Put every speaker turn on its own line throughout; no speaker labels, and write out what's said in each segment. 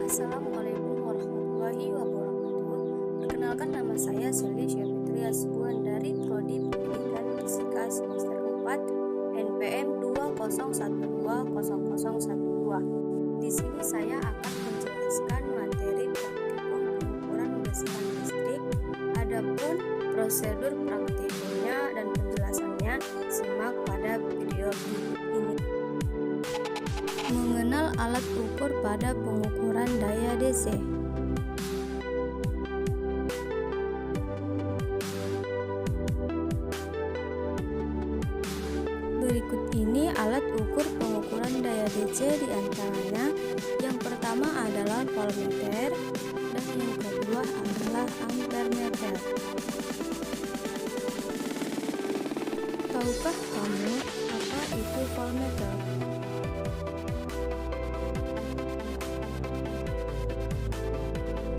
Assalamualaikum warahmatullahi wabarakatuh. Perkenalkan, nama saya Seli Syafitri Hasibuan dari Prodi Pendidikan Fisika semester 4 NPM 201200012. Di sini saya akan menjelaskan materi praktikum pengukuran gesekan listrik. Adapun prosedur praktikumnya dan penjelasannya simak pada video ini. Mengenal alat ukur pada pengukuran daya DC. Berikut ini alat ukur pengukuran daya DC, diantaranya yang pertama adalah voltmeter dan yang kedua adalah ampermeter. Tahukah kamu apa itu voltmeter?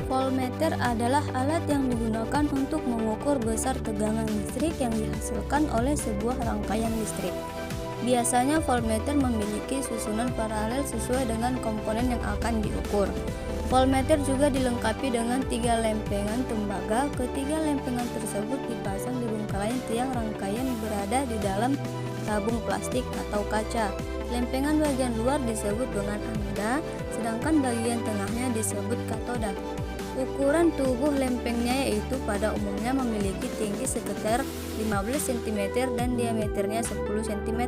Voltmeter adalah alat yang digunakan untuk mengukur besar tegangan listrik yang dihasilkan oleh sebuah rangkaian listrik. Biasanya voltmeter memiliki susunan paralel sesuai dengan komponen yang akan diukur. Voltmeter juga dilengkapi dengan 3 lempengan tembaga. Ketiga lempengan tersebut dipasang di bungkalan tiang rangkaian berada di dalam tabung plastik atau kaca. Lempengan bagian luar disebut dengan anoda, sedangkan bagian tengahnya disebut katoda. Ukuran tubuh lempengnya yaitu pada umumnya memiliki tinggi sekitar 15 cm dan diameternya 10 cm.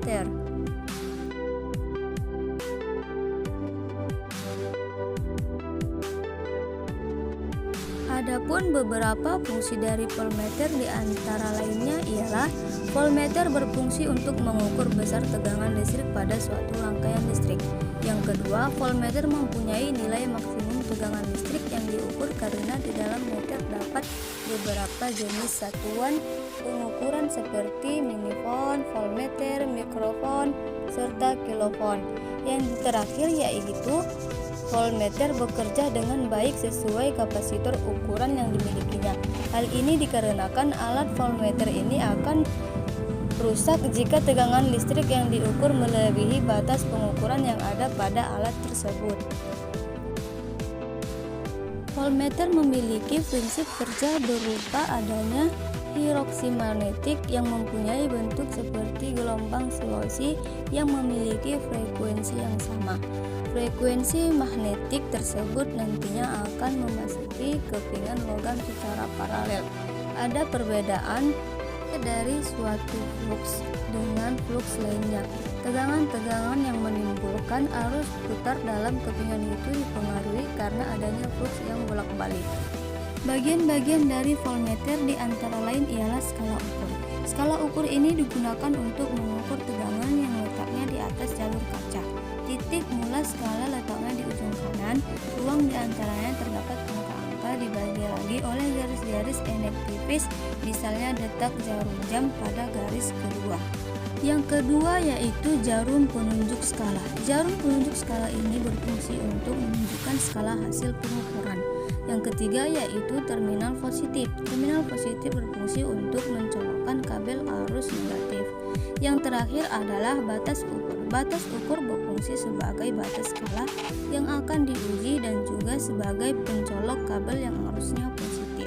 Adapun beberapa fungsi dari voltmeter di antara lainnya ialah voltmeter berfungsi untuk mengukur besar tegangan listrik pada suatu rangkaian listrik. Yang kedua, voltmeter mempunyai nilai maksimum tegangan listrik yang diukur karena di dalam meter dapat beberapa jenis satuan pengukuran seperti milivольт, voltmeter, mikrovolt, serta kilovolt. Yang terakhir yaitu voltmeter bekerja dengan baik sesuai kapasitor ukuran yang dimilikinya. Hal ini dikarenakan alat voltmeter ini akan rusak jika tegangan listrik yang diukur melebihi batas pengukuran yang ada pada alat tersebut. Voltmeter memiliki prinsip kerja berupa adanya hidroksi magnetik yang mempunyai bentuk seperti gelombang sinusoid yang memiliki frekuensi yang sama. Frekuensi magnetik tersebut nantinya akan memasuki kepingan logam secara paralel. Ada perbedaan dari suatu flux dengan flux lainnya. Tegangan-tegangan yang menimbulkan arus putar dalam kepingan itu dipengaruhi karena adanya flux yang bolak-balik. Bagian-bagian dari voltmeter di antara lain ialah skala ukur. Skala ukur ini digunakan untuk mengukur tegangan yang letaknya di atas jalur kaca. Titik mula skala letaknya di ujung kanan. Ruang di antaranya terdapat angka-angka dibagi lagi oleh garis-garis induktifis, misalnya detak jarum jam pada garis kedua. Yang kedua yaitu jarum penunjuk skala. Jarum penunjuk skala ini berfungsi untuk menunjukkan skala hasil pengukuran. Yang ketiga yaitu terminal positif. Terminal positif berfungsi untuk mencolokkan kabel arus negatif. Yang terakhir adalah batas ukur. Batas ukur berfungsi sebagai batas skala yang akan diuji dan juga sebagai pencolok kabel yang arusnya positif.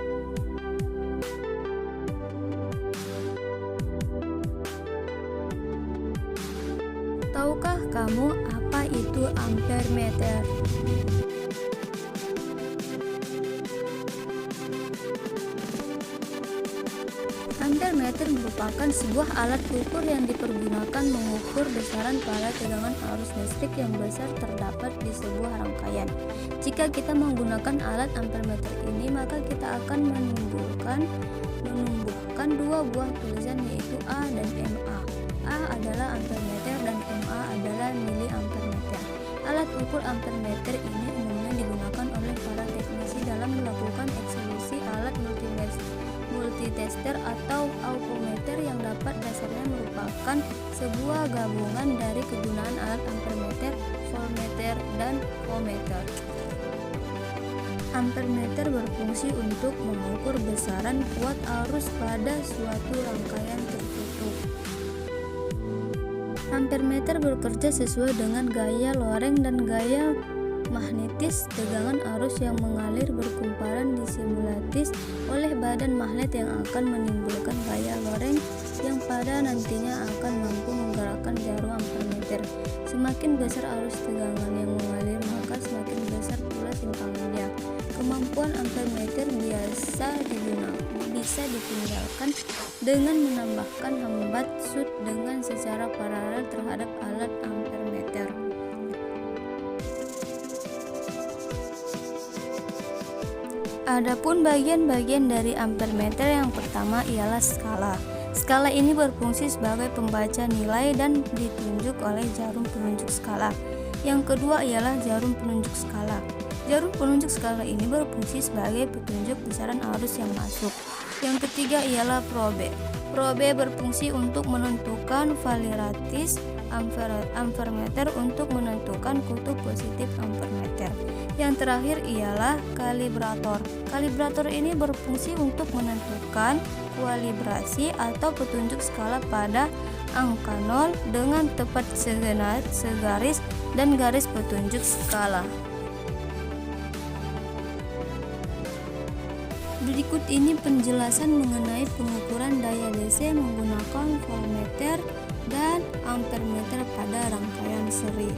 Tahukah kamu apa itu ampermeter? Ampermeter merupakan sebuah alat ukur yang dipergunakan mengukur besaran pada tegangan arus listrik yang besar terdapat di sebuah rangkaian. Jika kita menggunakan alat ampermeter ini, maka kita akan menumbuhkan dua buah tulisan yaitu A dan MA. A adalah ampermeter dan MA adalah miliampermeter. Alat ukur ampermeter ini umumnya digunakan oleh para teknisi dalam melakukan eksekusi alat multitester atau ampermeter yang dapat dasarnya merupakan sebuah gabungan dari kegunaan alat ampermeter, voltmeter, dan ohmmeter. Ampermeter berfungsi untuk mengukur besaran kuat arus pada suatu rangkaian tertutup. Ampermeter bekerja sesuai dengan gaya loreng dan gaya Magnetis, tegangan arus yang mengalir berkumparan disimulatis oleh badan magnet yang akan menimbulkan gaya loreng yang pada nantinya akan mampu menggerakkan jarum ampermeter. Semakin besar arus tegangan yang mengalir, maka semakin besar pula simpangannya. Kemampuan ampermeter bisa ditinggalkan dengan menambahkan hambat shut dengan secara paralel terhadap alat ampermeter. Adapun bagian-bagian dari ampermeter, yang pertama ialah skala. Skala ini berfungsi sebagai pembaca nilai dan ditunjuk oleh jarum penunjuk skala. Yang kedua ialah jarum penunjuk skala. Jarum penunjuk skala ini berfungsi sebagai petunjuk besaran arus yang masuk. Yang ketiga ialah probe. Probe berfungsi untuk menentukan valiratis ampermeter untuk menentukan kutub positif ampermeter. Yang terakhir ialah kalibrator. Kalibrator ini berfungsi untuk menentukan kualibrasi atau petunjuk skala pada angka 0 dengan tepat segaris dan garis petunjuk skala. Berikut ini penjelasan mengenai pengukuran daya DC menggunakan voltmeter dan ampermeter pada rangkaian seri.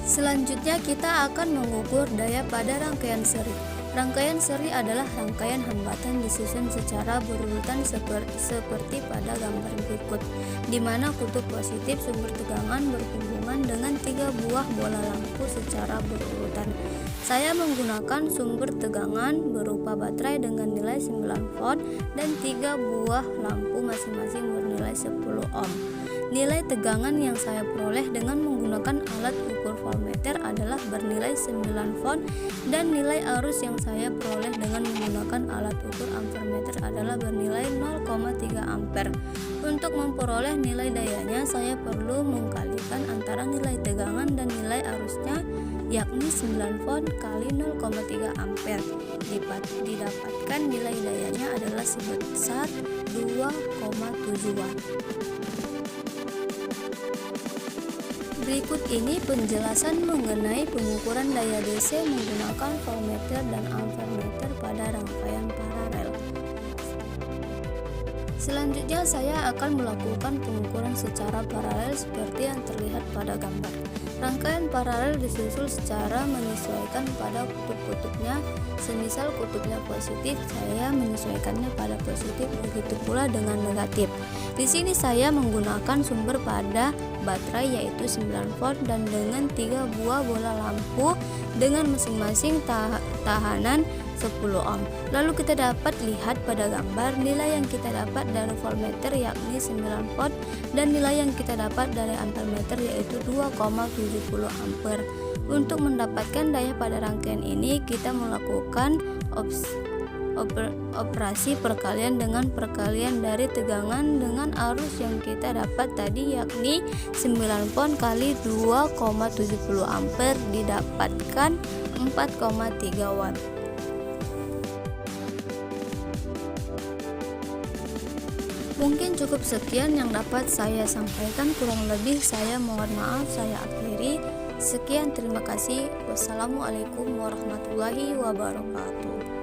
Selanjutnya kita akan mengukur daya pada rangkaian seri. Rangkaian seri adalah rangkaian hambatan disusun secara berurutan seperti pada gambar berikut, di mana kutub positif sumber tegangan berhubungan dengan 3 buah bola lampu secara berurutan. Saya menggunakan sumber tegangan berupa baterai dengan nilai 9 volt dan 3 buah lampu masing-masing bernilai 10 ohm. Nilai tegangan yang saya peroleh dengan menggunakan alat ukur voltmeter adalah bernilai 9 volt dan nilai arus yang saya peroleh dengan menggunakan alat ukur ampermeter adalah bernilai 0,3 ampere. Untuk memperoleh nilai dayanya, saya perlu mengkalikan antara nilai tegangan dan nilai arusnya, yakni 9 volt kali 0,3 ampere. Didapatkan nilai dayanya adalah sebesar 2,7 watt. Berikut ini penjelasan mengenai pengukuran daya DC menggunakan voltmeter dan ampermeter pada rangkaian paralel. Selanjutnya saya akan melakukan pengukuran secara paralel seperti yang terlihat pada gambar. Rangkaian paralel disusul secara menyesuaikan pada kutub-kutubnya. Semisal kutubnya positif, saya menyesuaikannya pada positif, begitu pula dengan negatif. Di sini saya menggunakan sumber pada baterai yaitu 9 volt dan dengan 3 buah bola lampu dengan masing-masing tahanan 10 ohm. Lalu kita dapat lihat pada gambar nilai yang kita dapat dari voltmeter yakni 9 volt dan nilai yang kita dapat dari ampermeter yaitu 2,70 ampere. Untuk mendapatkan daya pada rangkaian ini, kita melakukan operasi perkalian dengan perkalian dari tegangan dengan arus yang kita dapat tadi, yakni 9 volt kali 2,70 ampere didapatkan 4,3 watt. Mungkin cukup sekian yang dapat saya sampaikan, kurang lebih saya mohon maaf, saya akhiri. Sekian, terima kasih. Wassalamualaikum warahmatullahi wabarakatuh.